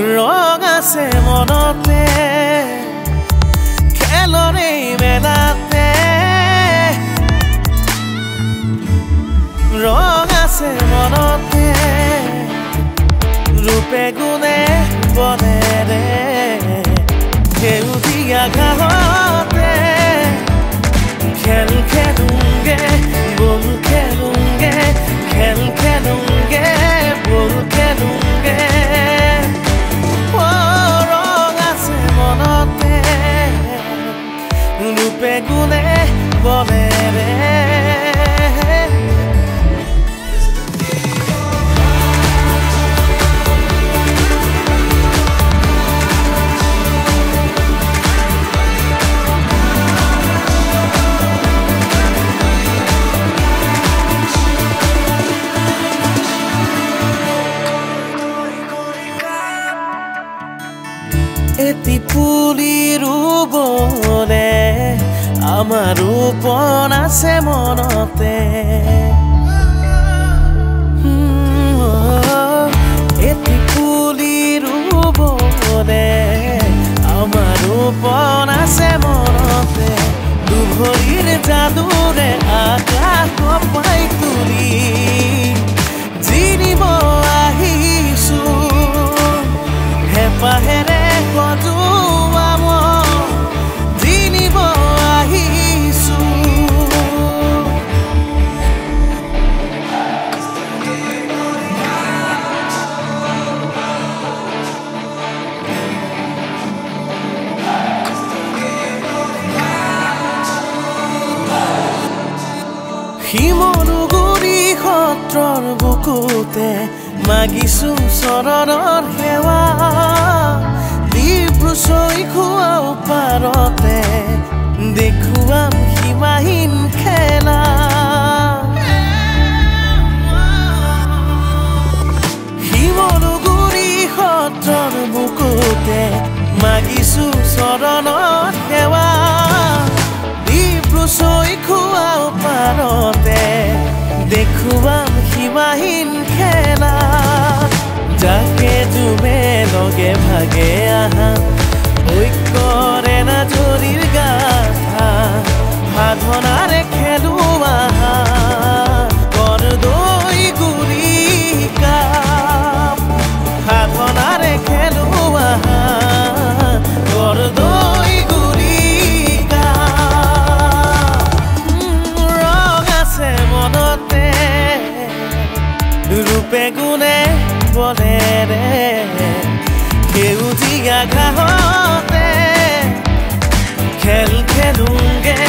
ৰং আছে মনতে খেলৰে মেলাতে ৰং আছে মনতে ৰূপে গুণে বনেৰে সেউজীয়া ঘাঁহতে খেল খেলুংগে বল খেলুংগে খেল খেলুংগে বল খেলুংগে ৰং আছে মনতে ৰূপে গুণে বনেৰে এটি পুলি ৰুবলে আমাৰ ৰূপণ আছে মনতে এটি পুলি ৰুবলে আমাৰ ৰূপণ আছে মনতে দুভৰিৰ যাদুৰে আকাশ কপাই তুলি জিনিব আহিছো হেঁপাহেৰে জিনিব আহিছো শিমলুগুৰি সত্ৰৰ বুকুতে মাগিছো চৰণৰ সেৱা চৈখোৱাও পাৰতে দেখুৱাম সীমাহীন খেলা শিমলুগুৰি সত্ৰৰ বুকুতে মাগিছো চৰণৰ সেৱা চৈখোৱাও পাৰতে দেখুৱাম সীমাহীন খেলা যাকে তুমি লগে ভাগে আহা ঐক্যৰে নাজৰিৰ গাথা সাধনাৰে খেলো আহা কৰদৈ গুৰি কাপ সাধনাৰে খেলো আহা কৰদৈ গুৰি কাপ ৰং আছে মনতে ৰূপে গুণে বনেৰে সেউজীয়া ঘাঁহতে খেল খেলুংগে